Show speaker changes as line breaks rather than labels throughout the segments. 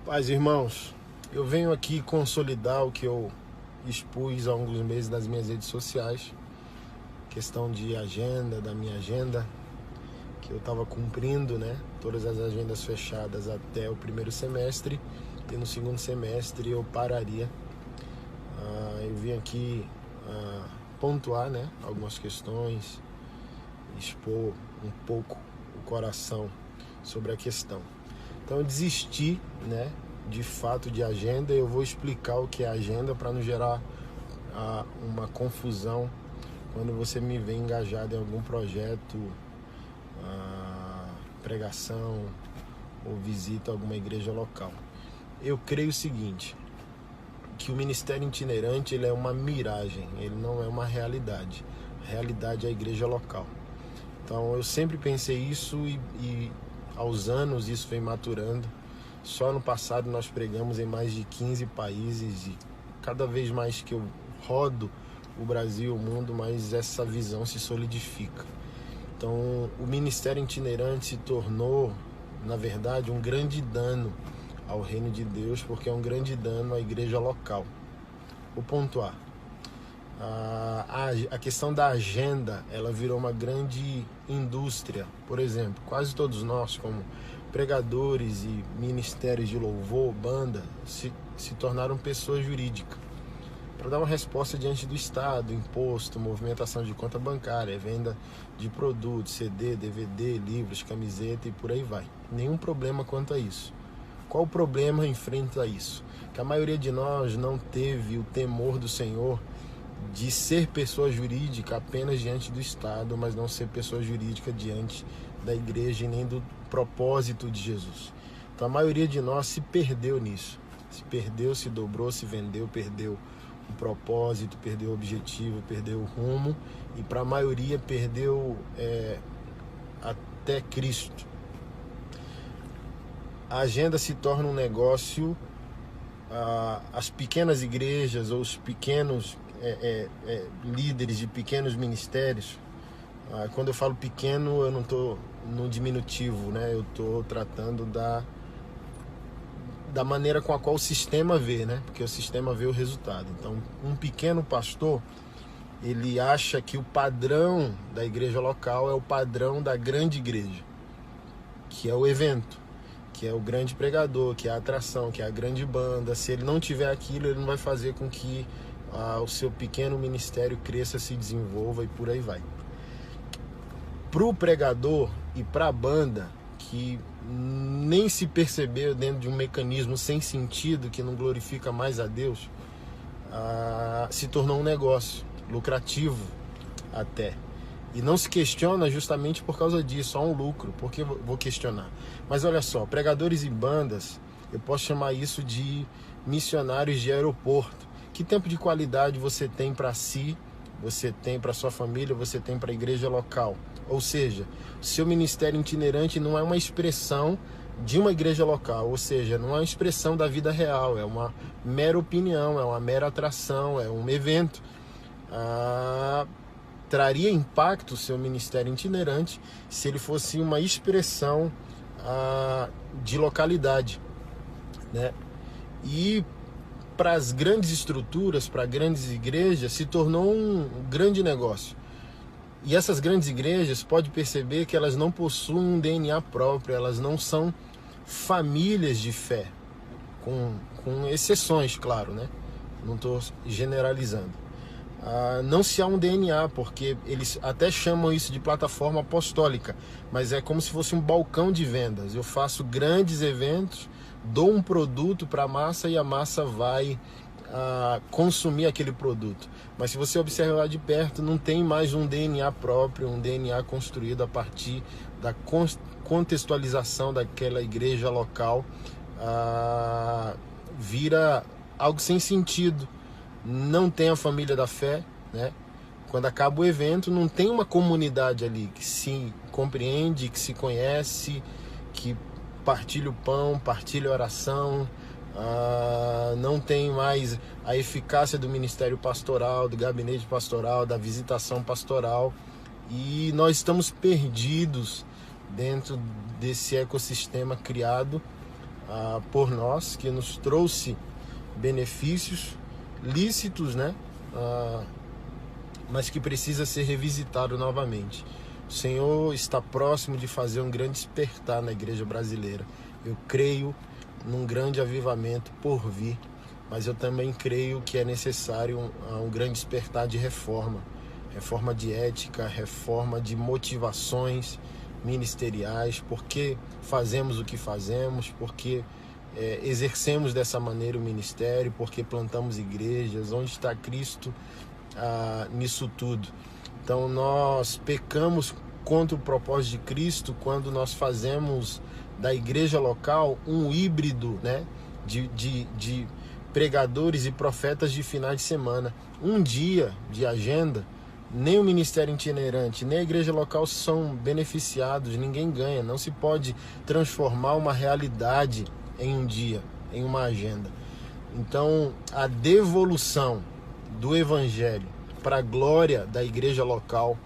Paz, irmãos, eu venho aqui consolidar o que eu expus há alguns meses nas minhas redes sociais, questão de agenda, da minha agenda, que eu estava cumprindo, né? Todas as agendas fechadas até o primeiro semestre, e no segundo semestre eu pararia. Eu vim aqui pontuar, né, algumas questões, expor um pouco o coração sobre a questão. Então eu desisti, né, de fato de agenda. Eu vou explicar o que é agenda para não gerar uma confusão quando você me vê engajado em algum projeto, pregação ou visita a alguma igreja local. Eu creio o seguinte, que o ministério itinerante ele é uma miragem, ele não é uma realidade. A realidade é a igreja local. Então eu sempre pensei isso e aos anos isso vem maturando. Só no passado nós pregamos em mais de 15 países e cada vez mais que eu rodo o Brasil, o mundo, mais essa visão se solidifica. Então o ministério itinerante se tornou, na verdade, um grande dano ao reino de Deus, porque é um grande dano à igreja local. Vou pontuar. A questão da agenda, ela virou uma grande indústria. Por exemplo, quase todos nós, como pregadores e ministérios de louvor, banda, se tornaram pessoas jurídicas para dar uma resposta diante do Estado, imposto, movimentação de conta bancária, venda de produtos, CD, DVD, livros, camiseta e por aí vai. Nenhum problema quanto a isso. Qual o problema em frente a isso? Que a maioria de nós não teve o temor do Senhor de ser pessoa jurídica apenas diante do Estado, mas não ser pessoa jurídica diante da igreja e nem do propósito de Jesus. Então a maioria de nós se perdeu nisso. Se perdeu, se dobrou, se vendeu, perdeu o propósito, perdeu o objetivo, perdeu o rumo e para a maioria perdeu até Cristo. A agenda se torna um negócio, as pequenas igrejas ou os pequenos líderes de pequenos ministérios, quando eu falo pequeno eu não estou no diminutivo, né? Eu estou tratando da maneira com a qual o sistema vê, né? Porque o sistema vê o resultado. Então um pequeno pastor, ele acha que o padrão da igreja local é o padrão da grande igreja, que é o evento, que é o grande pregador, que é a atração, que é a grande banda. Se ele não tiver aquilo, ele não vai fazer com que o seu pequeno ministério cresça, se desenvolva e por aí vai. Para o pregador e para a banda, que nem se percebeu dentro de um mecanismo sem sentido, que não glorifica mais a Deus, se tornou um negócio lucrativo até. E não se questiona justamente por causa disso, há um lucro. Por que vou questionar? Mas olha só, pregadores e bandas, eu posso chamar isso de missionários de aeroporto. Que tempo de qualidade você tem para si, você tem para sua família, você tem para a igreja local? Ou seja, seu ministério itinerante não é uma expressão de uma igreja local, ou seja, não é uma expressão da vida real, é uma mera opinião, é uma mera atração, é um evento. Traria impacto o seu ministério itinerante se ele fosse uma expressão de localidade, né? E para as grandes estruturas, para grandes igrejas, se tornou um grande negócio. E essas grandes igrejas, pode perceber que elas não possuem um DNA próprio, elas não são famílias de fé, com exceções, claro, né? Não estou generalizando. Não se há um DNA, porque eles até chamam isso de plataforma apostólica, mas é como se fosse um balcão de vendas. Eu faço grandes eventos, dou um produto para a massa e a massa vai consumir aquele produto. Mas se você observar lá de perto, não tem mais um DNA próprio, um DNA construído a partir da contextualização daquela igreja local. Vira algo sem sentido. Não tem a família da fé, né? Quando acaba o evento, não tem uma comunidade ali que se compreende, que se conhece, que partilha o pão, partilha a oração. Não tem mais a eficácia do ministério pastoral, do gabinete pastoral, da visitação pastoral, e nós estamos perdidos dentro desse ecossistema criado por nós, que nos trouxe benefícios lícitos, né? Mas que precisa ser revisitado novamente. O Senhor está próximo de fazer um grande despertar na igreja brasileira. Eu creio num grande avivamento por vir, mas eu também creio que é necessário um grande despertar de reforma de ética, reforma de motivações ministeriais, porque fazemos o que fazemos, porque exercemos dessa maneira o ministério, porque plantamos igrejas, onde está Cristo nisso tudo. Então nós pecamos contra o propósito de Cristo quando nós fazemos da igreja local um híbrido, né, de pregadores e profetas de finais de semana. Um dia de agenda, nem o ministério itinerante, nem a igreja local são beneficiados, ninguém ganha. Não se pode transformar uma realidade em um dia, em uma agenda. Então, a devolução do evangelho para a glória da igreja local,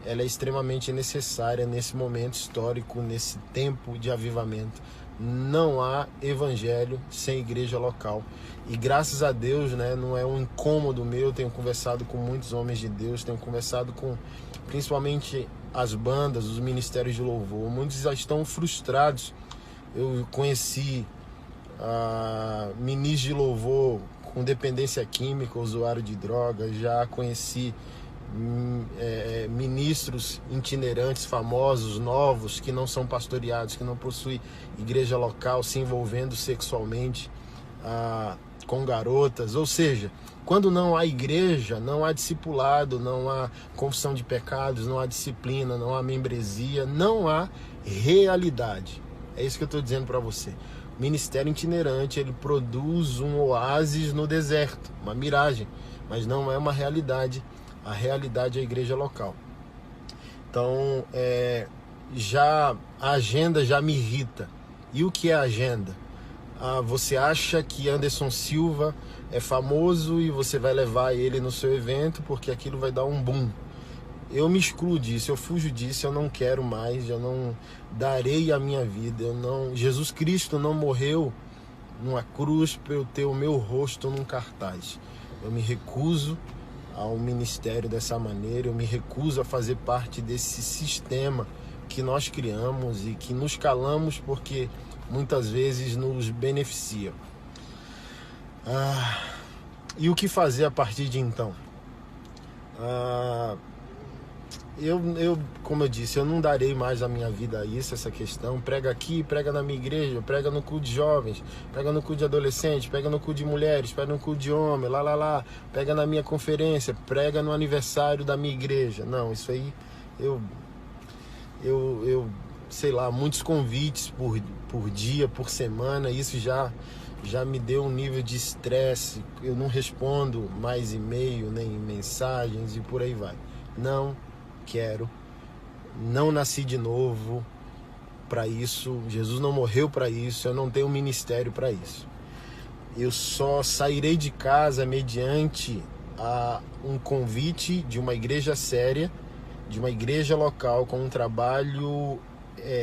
ela é extremamente necessária nesse momento histórico, nesse tempo de avivamento. Não há evangelho sem igreja local. E graças a Deus, né, não é um incômodo meu, tenho conversado com muitos homens de Deus, tenho conversado com principalmente as bandas, os ministérios de louvor. Muitos já estão frustrados. Eu conheci ministros de louvor com dependência química, usuário de drogas, já conheci ministros itinerantes famosos, novos, que não são pastoreados, que não possuem igreja local, se envolvendo sexualmente com garotas. Ou seja, quando não há igreja, não há discipulado, não há confissão de pecados, não há disciplina, não há membresia, não há realidade. É isso que eu estou dizendo para você. O ministério itinerante, ele produz um oásis no deserto, uma miragem, mas não é uma realidade. A realidade é a igreja local. Então, a agenda já me irrita. E o que é a agenda? Você acha que Anderson Silva é famoso e você vai levar ele no seu evento porque aquilo vai dar um boom. Eu me excluo disso, eu fujo disso, eu não quero mais, eu não darei a minha vida. Jesus Cristo não morreu numa cruz para eu ter o meu rosto num cartaz. Eu me recuso ao ministério dessa maneira, eu me recuso a fazer parte desse sistema que nós criamos e que nos calamos porque muitas vezes nos beneficia. E o que fazer a partir de então? Como eu disse, eu não darei mais a minha vida a isso, essa questão. Prega aqui, prega na minha igreja, prega no culto de jovens, prega no culto de adolescentes, prega no culto de mulheres, prega no culto de homem, pega na minha conferência, prega no aniversário da minha igreja. Não, isso aí, sei lá, muitos convites por dia, por semana, isso já me deu um nível de estresse. Eu não respondo mais e-mail, nem mensagens e por aí vai. Não quero, não nasci de novo para isso, Jesus não morreu para isso, eu não tenho um ministério para isso. Eu só sairei de casa mediante um convite de uma igreja séria, de uma igreja local com um trabalho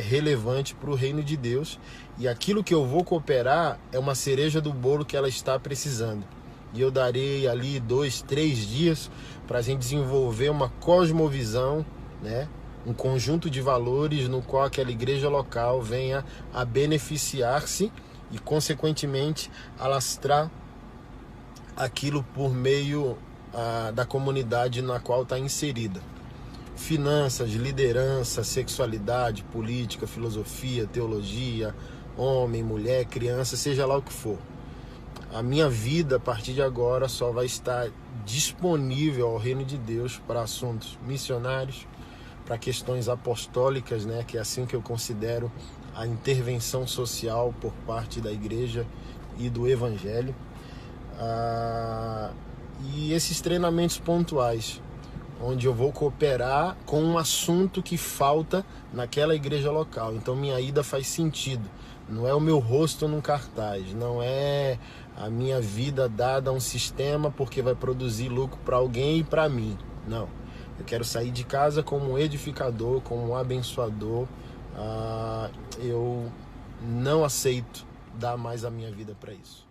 relevante para o reino de Deus, e aquilo que eu vou cooperar é uma cereja do bolo que ela está precisando. E eu darei ali 2, 3 dias para a gente desenvolver uma cosmovisão, né? Um conjunto de valores no qual aquela igreja local venha a beneficiar-se e, consequentemente, alastrar aquilo por meio da comunidade na qual está inserida. Finanças, liderança, sexualidade, política, filosofia, teologia, homem, mulher, criança, seja lá o que for. A minha vida, a partir de agora, só vai estar disponível ao reino de Deus para assuntos missionários, para questões apostólicas, né, que é assim que eu considero a intervenção social por parte da igreja e do evangelho. E esses treinamentos pontuais, onde eu vou cooperar com um assunto que falta naquela igreja local. Então minha ida faz sentido. Não é o meu rosto num cartaz, não é a minha vida dada a um sistema porque vai produzir lucro para alguém e para mim. Não. Eu quero sair de casa como um edificador, como um abençoador. Eu não aceito dar mais a minha vida para isso.